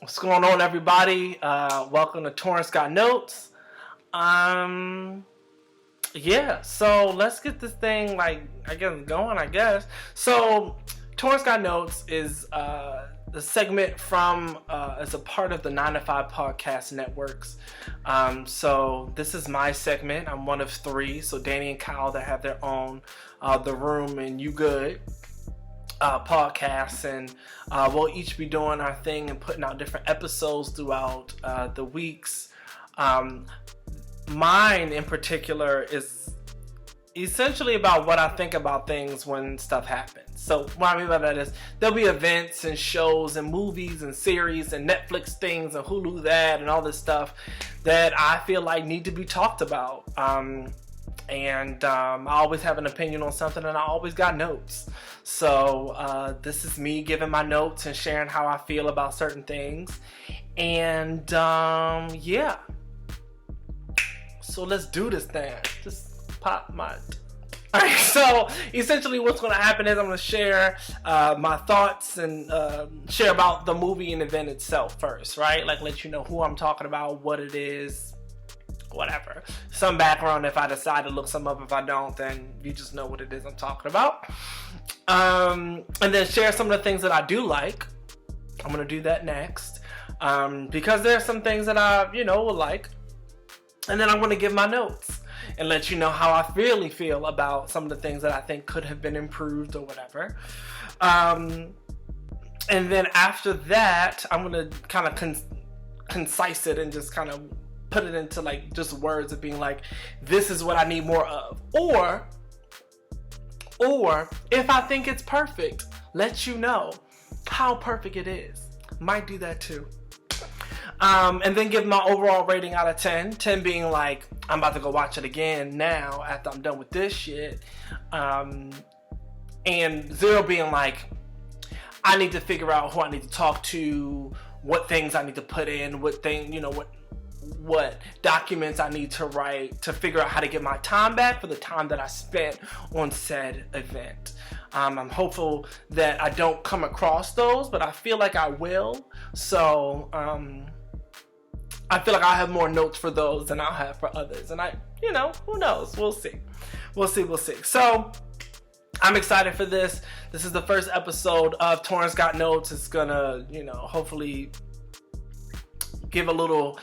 What's going on, everybody? Welcome to Torrance Got Notes. So let's get this thing, going. So, Torrance Got Notes is the segment from, as a part of the 9 to 5 podcast networks. So this is my segment. I'm one of three. So Danny and Kyle that have their own, The Room and You Good podcasts, and we'll each be doing our thing and putting out different episodes throughout the weeks. Mine in particular is essentially about what I think about things when stuff happens. So what I mean by that is there'll be events and shows and movies and series and Netflix things and Hulu that and all this stuff that I feel like need to be talked about. I always have an opinion on something, and I always got notes. So this is me giving my notes and sharing how I feel about certain things. And yeah. So let's do this thing. Just pop my... Alright, so essentially what's going to happen is I'm going to share my thoughts and share about the movie and event itself first, right? Like let you know who I'm talking about, what it is, whatever. Some background if I decide to look some up. If I don't, then you just know what it is I'm talking about. And then share some of the things that I do like. I'm going to do that next. Because there's some things that I, would like. And then I'm going to give my notes and let you know how I really feel about some of the things that I think could have been improved or whatever. And then after that, I'm going to kind of concise it and just kind of put it into like just words of being like, this is what I need more of. Or if I think it's perfect, let you know how perfect it is. Might do that too. And then give my overall rating out of 10. 10 being like, I'm about to go watch it again now after I'm done with this shit. And 0 being like, I need to figure out who I need to talk to, what things I need to put in, what documents I need to write to figure out how to get my time back for the time that I spent on said event. I'm hopeful that I don't come across those, but I feel like I will. So, I feel like I'll have more notes for those than I'll have for others. And who knows? We'll see. So, I'm excited for this. This is the first episode of Torrance Got Notes. It's gonna, hopefully give a little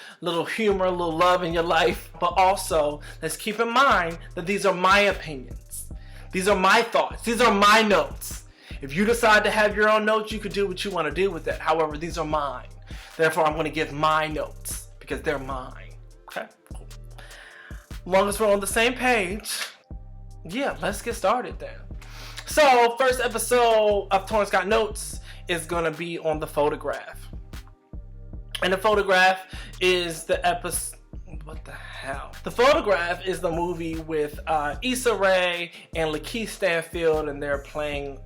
humor, a little love in your life. But also, let's keep in mind that these are my opinions. These are my thoughts. These are my notes. If you decide to have your own notes, you could do what you want to do with it. However, these are mine. Therefore, I'm going to give my notes because they're mine. Okay? Cool. As long as we're on the same page, yeah, let's get started then. So, first episode of Torrance Got Notes is going to be on The Photograph. And The Photograph is the episode... What the hell? The Photograph is the movie with Issa Rae and Lakeith Stanfield, and they're playing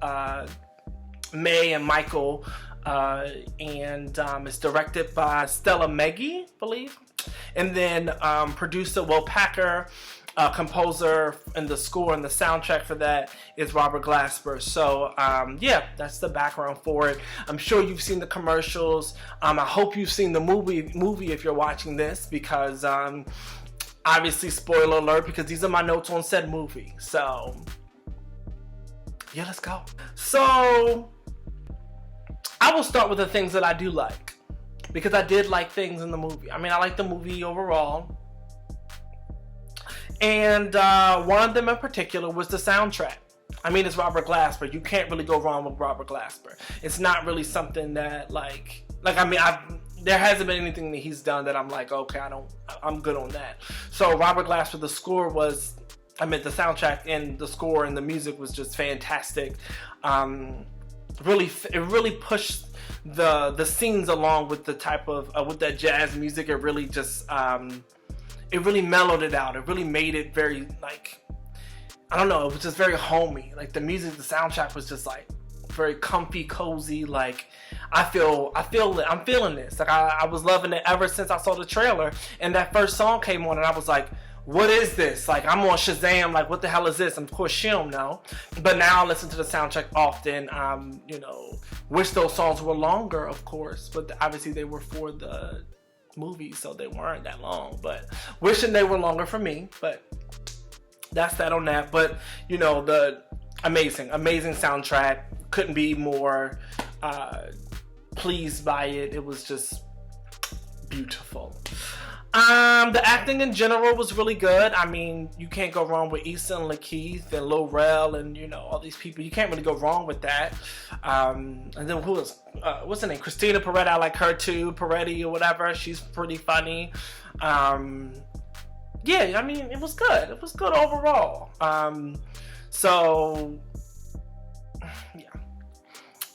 May and Michael. It's directed by Stella Meggy, I believe. And then producer Will Packer, composer, and the score and the soundtrack for that is Robert Glasper. So that's the background for it. I'm sure you've seen the commercials. I hope you've seen the movie if you're watching this, because obviously spoiler alert, because these are my notes on said movie. So yeah, let's go. So I will start with the things that I do like, because I did like things in the movie. I mean, I like the movie overall. And one of them in particular was the soundtrack. I mean, it's Robert Glasper. You can't really go wrong with Robert Glasper. It's not really something that there hasn't been anything that he's done that I'm like, okay, I'm good on that. So Robert Glasper, the soundtrack and the score and the music was just fantastic. It really pushed the scenes along with the type of with that jazz music. It really just it really mellowed it out. It really made it very it was just very homey. Like the music, the soundtrack was just like very comfy, cozy. Like I'm feeling this. Like I was loving it ever since I saw the trailer and that first song came on, and I was like, what is this? Like, I'm on Shazam, like, what the hell is this? And of course, she don't know. But now I listen to the soundtrack often. You know, wish those songs were longer, of course. But obviously they were for the movie, so they weren't that long. But wishing they were longer for me. But that's that on that. But, you know, the amazing soundtrack. Couldn't be more pleased by it. It was just beautiful. The acting in general was really good. I mean, you can't go wrong with Issa and Lakeith and Lil Rel and, you know, all these people. You can't really go wrong with that. And then who was, what's her name? Christina Perretti. I like her too. Peretti or whatever. She's pretty funny. Yeah, I mean, it was good. It was good overall. So, yeah.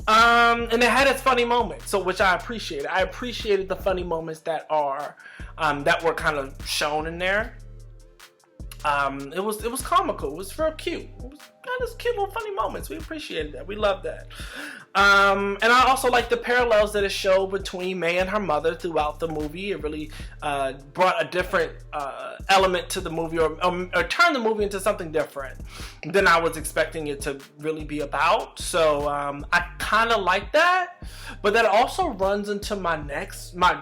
And it had its funny moments, so which I appreciated. I appreciated the funny moments that are that were kind of shown in there. It was comical. It was real cute. It was kind of cute little funny moments. We appreciated that. We loved that. And I also like the parallels that it showed between May and her mother throughout the movie. It really brought a different element to the movie, or turned the movie into something different than I was expecting it to really be about. So I kind of like that, but that also runs into my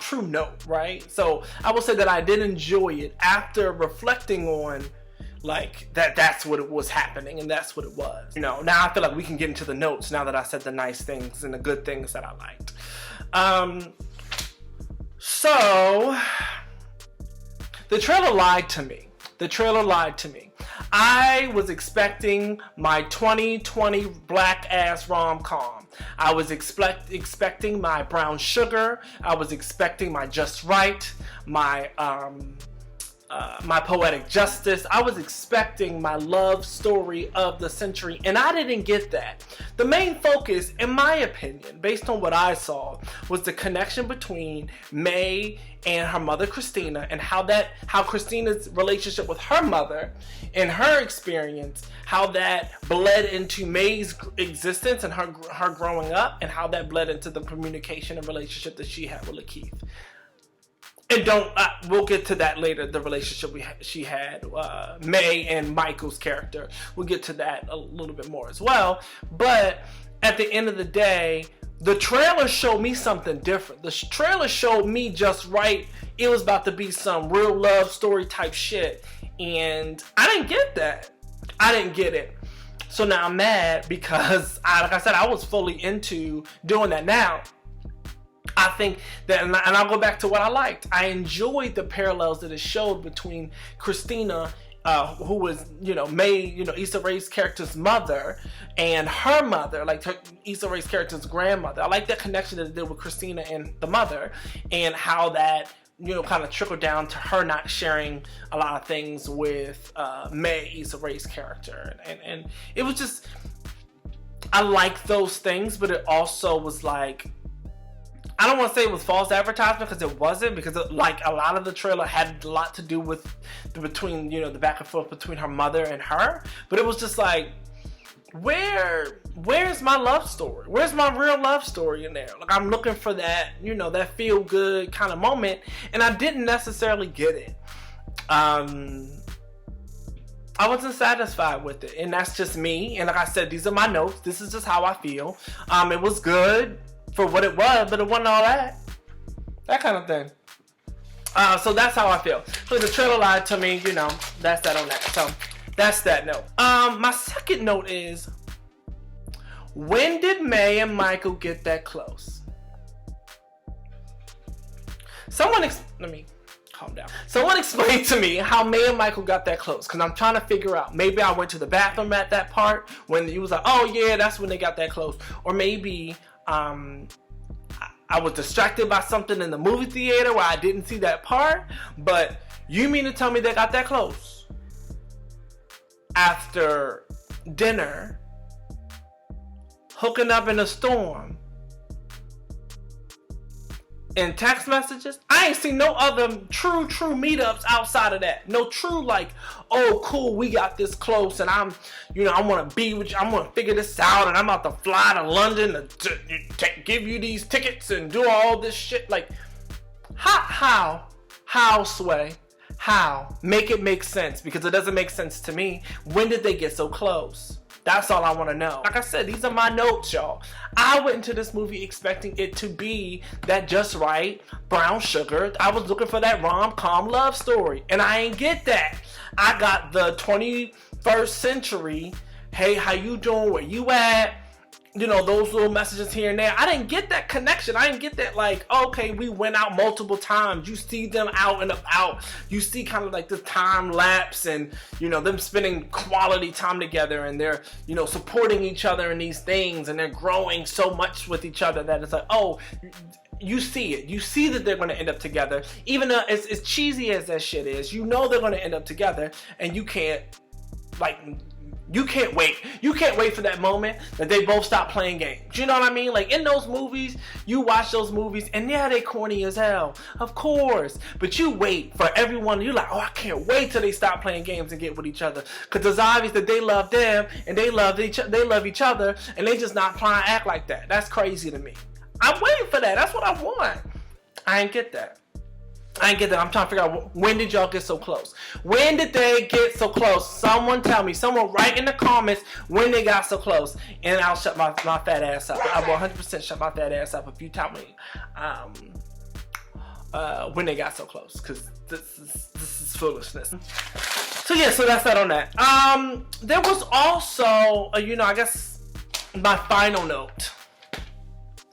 true note, right? So I will say that I did enjoy it after reflecting on like that's what it was happening, and that's what it was. You know, now I feel like we can get into the notes now that I said the nice things and the good things that I liked. So the trailer lied to me. I was expecting my 2020 black ass rom-com. I was expecting my Brown Sugar. I was expecting my Just Right, my Poetic Justice. I was expecting my love story of the century, and I didn't get that. The main focus, in my opinion, based on what I saw, was the connection between May and her mother Christina, and how Christina's relationship with her mother and her experience, how that bled into May's existence and her growing up, and how that bled into the communication and relationship that she had with Lakeith. And we'll get to that later, the relationship she had, May and Michael's character. We'll get to that a little bit more as well. But at the end of the day, the trailer showed me something different. The trailer showed me Just Right. It was about to be some real love story type shit. And I didn't get that. I didn't get it. So now I'm mad because, like I said, I was fully into doing that now. I think that, and I'll go back to what I liked. I enjoyed the parallels that it showed between Christina, who was, you know, May, you know, Issa Rae's character's mother, and her mother, like Issa Rae's character's grandmother. I like that connection that it did with Christina and the mother, and how that, you know, kind of trickled down to her not sharing a lot of things with May, Issa Rae's character. And it was just, I like those things, but it also was like, I don't want to say it was false advertisement, because it wasn't, because like a lot of the trailer had a lot to do with between, you know, the back and forth between her mother and her, but it was just like, where's my love story? Where's my real love story in there? Like, I'm looking for that, you know, that feel good kind of moment, and I didn't necessarily get it. I wasn't satisfied with it, and that's just me. And like I said, these are my notes. This is just how I feel. It was good for what it was, but it wasn't all that kind of thing. So that's how I feel. So the trailer lied to me, you know, that's that on that. So that's that note. My second note is, when did May and Michael get that close? Let me calm down. Someone explain to me how May and Michael got that close, because I'm trying to figure out. Maybe I went to the bathroom at that part when he was like, oh yeah, that's when they got that close. Or maybe I was distracted by something in the movie theater where I didn't see that part. But you mean to tell me they got that close after dinner, hooking up in a storm, and text messages? I ain't seen no other true meetups outside of that. No true, like, oh cool, we got this close, and I'm, you know, I want to be with you, I'm going to figure this out, and I'm about to fly to London to give you these tickets and do all this shit. Like, how, Sway? How? Make it make sense, because it doesn't make sense to me. When did they get so close? That's all I want to know. Like I said, these are my notes, y'all. I went into this movie expecting it to be that just right brown sugar. I was looking for that rom-com love story, and I ain't get that. I got the 21st century, hey, how you doing, where you at? You know, those little messages here and there. I didn't get that connection. I didn't get that, like, okay, we went out multiple times. You see them out and about. You see kind of like the time lapse and, you know, them spending quality time together, and they're, you know, supporting each other in these things, and they're growing so much with each other that it's like, oh, you see it. You see that they're going to end up together. Even though as cheesy as that shit is, you know they're going to end up together, and you can't, like, you can't wait. You can't wait for that moment that they both stop playing games. You know what I mean? Like, in those movies, you watch those movies, and yeah, they corny as hell. Of course. But you wait for everyone. You're like, oh, I can't wait till they stop playing games and get with each other. Because it's obvious that they love them, and they love each other, and they just not trying to act like that. That's crazy to me. I'm waiting for that. That's what I want. I ain't get that. I'm trying to figure out, when did y'all get so close? When did they get so close? Someone tell me. Someone write in the comments when they got so close, and I'll shut my fat ass up. I will 100% shut my fat ass up if you tell me when they got so close, because this is foolishness. So yeah, so that's that on that. There was also, you know, I guess my final note.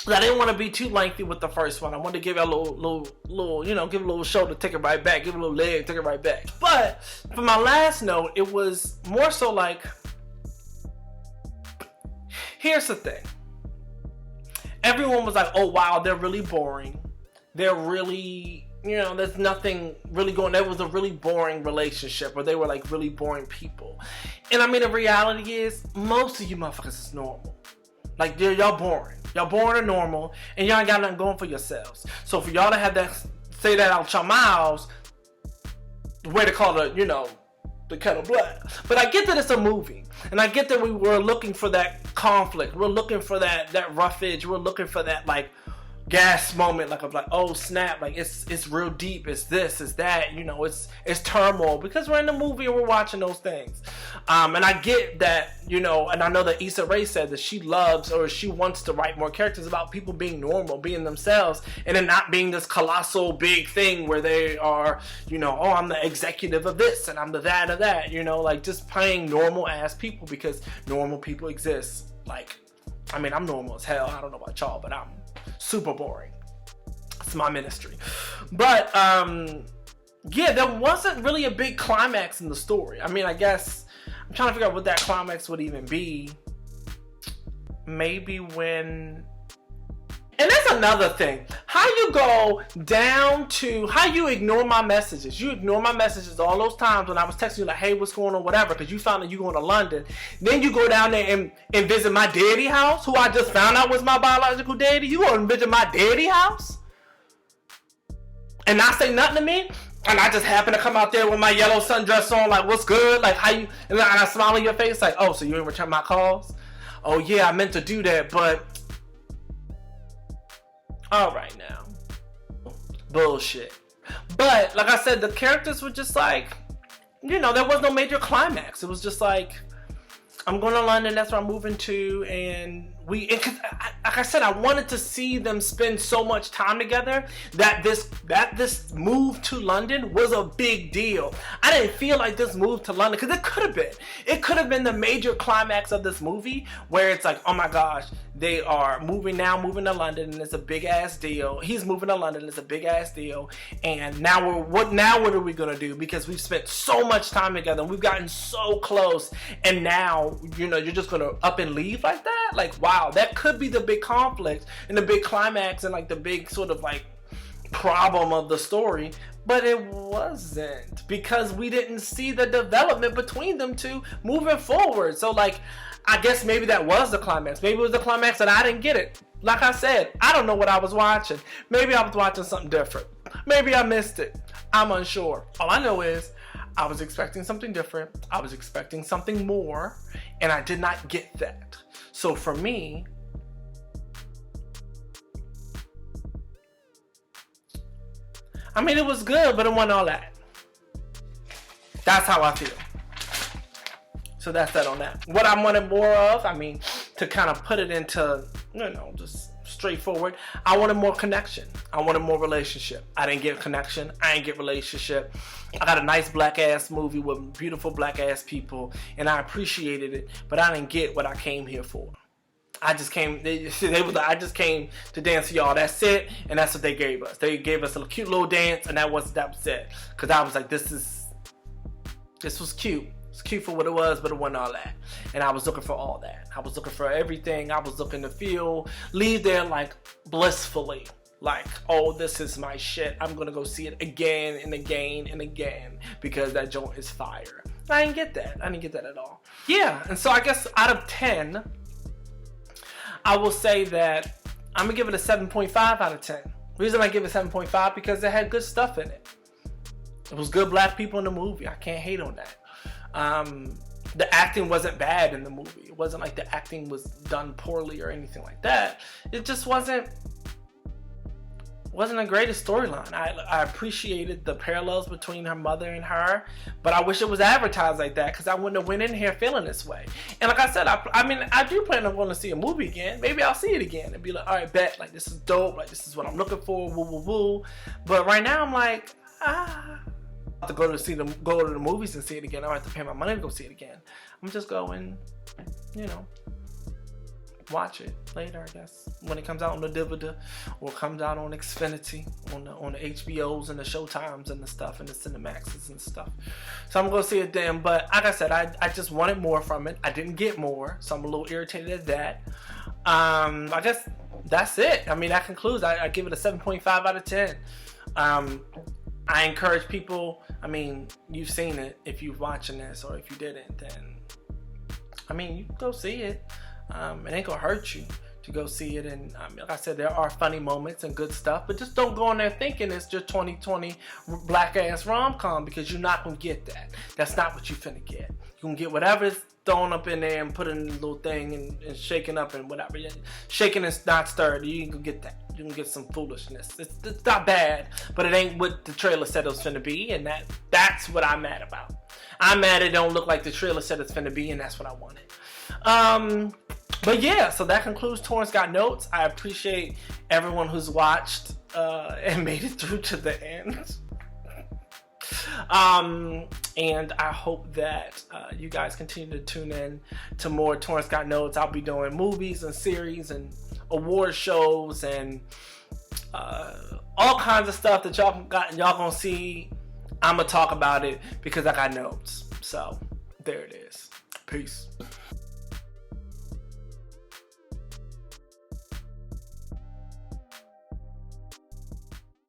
I didn't want to be too lengthy with the first one. I wanted to give you a little, you know, give a little shoulder, take it right back, give a little leg, take it right back. But for my last note, it was more so like, here's the thing. Everyone was like, oh wow, they're really boring. They're really, you know, there's nothing really going. There was a really boring relationship, or they were like really boring people. And I mean, the reality is, most of you motherfuckers is normal. Like, y'all boring. Y'all boring and normal, and y'all ain't got nothing going for yourselves. So for y'all to have that, say that out your mouths, way to call the, you know, the kettle black. But I get that it's a movie, and I get that we were looking for that conflict. We're looking for that rough edge. We're looking for that, like, gas moment, like, of like, oh snap, like it's real deep, it's this, it's that, you know, it's turmoil, because we're in the movie and we're watching those things. And I get that, you know, and I know that Issa Rae said that she loves, or she wants to write more characters about people being normal, being themselves, and then not being this colossal big thing where they are, you know, oh, I'm the executive of this and I'm the that of that, you know, like just playing normal ass people, because normal people exist. Like, I mean, I'm normal as hell. I don't know about y'all, but I'm super boring. It's my ministry. But yeah, there wasn't really a big climax in the story. I mean, I guess I'm trying to figure out what that climax would even be. Maybe when, and that's another thing, how you go down to, how you ignore my messages. You ignore my messages all those times when I was texting you like, hey, what's going on, whatever, because you found that you going to London. Then you go down there and visit my daddy house, who I just found out was my biological daddy. You go and visit my daddy house and not say nothing to me? And I just happen to come out there with my yellow sundress on, like, what's good? Like, how you, and I smile in your face like, oh, so you didn't return my calls? Oh yeah, I meant to do that, but all right now. Bullshit. But like I said, the characters were just like, you know, there was no major climax. It was just like, I'm going to London, that's where I'm moving to, and like I said, I wanted to see them spend so much time together that this move to London was a big deal. I didn't feel like this move to London, because it could have been the major climax of this movie, where it's like, oh my gosh, they are moving to London, and it's a big ass deal. He's moving to London, it's a big ass deal, and now what are we gonna do? Because we've spent so much time together, and we've gotten so close, and now, you know, you're just gonna up and leave like that? Like, wow, that could be the big conflict and the big climax and like the big sort of like problem of the story, but it wasn't, because we didn't see the development between them two moving forward. So like, I guess maybe that was the climax. Maybe it was the climax and I didn't get it. Like I said, I don't know what I was watching. Maybe I was watching something different. Maybe I missed it. I'm unsure. All I know is I was expecting something different. I was expecting something more, and I did not get that. So for me, I mean, it was good, but it wasn't all that. That's how I feel. So that's that on that. What I wanted more of, I mean, to kind of put it into, you know, just straightforward, I wanted more connection. I wanted more relationship. I didn't get connection. I didn't get relationship. I got a nice black ass movie with beautiful black ass people, and I appreciated it, but I didn't get what I came here for. I just came. I just came to dance for y'all. That's it, and that's what they gave us. They gave us a cute little dance, and that was it. Because I was like, this was cute. It's cute for what it was, but it wasn't all that. And I was looking for all that. I was looking for everything. I was looking to leave there like blissfully. Like, oh, this is my shit. I'm going to go see it again and again and again because that joint is fire. I didn't get that. I didn't get that at all. Yeah, and so I guess out of 10, I will say that I'm going to give it a 7.5 out of 10. The reason I give it 7.5 because it had good stuff in it. It was good black people in the movie. I can't hate on that. The acting wasn't bad in the movie. It wasn't like the acting was done poorly or anything like that. It just wasn't the greatest storyline. I appreciated the parallels between her mother and her, but I wish it was advertised like that because I wouldn't have went in here feeling this way. And like I said, I do plan on going to see a movie again. Maybe I'll see it again and be like, all right, bet, like this is dope, like this is what I'm looking for, woo woo woo. But right now I'm like, to go to the movies and see it again. I don't have to pay my money to go see it again. I'm just going, you know, watch it later, I guess, when it comes out on the DVD or comes out on Xfinity, on the HBOs and the Showtimes and the stuff and the Cinemaxes and stuff. So I'm gonna see it then. But like I said, I just wanted more from it. I didn't get more, so I'm a little irritated at that. I guess that's it. I mean, that concludes. I give it a 7.5 out of 10. I encourage people, I mean, you've seen it if you're watching this, or if you didn't, then, I mean, you can go see it. It ain't gonna hurt you to go see it. And like I said, there are funny moments and good stuff, but just don't go in there thinking it's just 2020 black ass rom-com, because you're not gonna get that. That's not what you finna get. You can get whatever's thrown up in there and put in a little thing and shaking up and whatever. Shaking and not stirred. You can get that. You can get some foolishness. It's not bad, but it ain't what the trailer said it was finna be, and that's what I'm mad about. I'm mad it don't look like the trailer said it's finna be, and that's what I wanted. But yeah, so that concludes Torrance Got Notes. I appreciate everyone who's watched and made it through to the end. And I hope that you guys continue to tune in to more Torrance Got Notes. I'll be doing movies and series and award shows and all kinds of stuff that y'all gonna see. I'm gonna talk about it because I got notes. So there it is. Peace.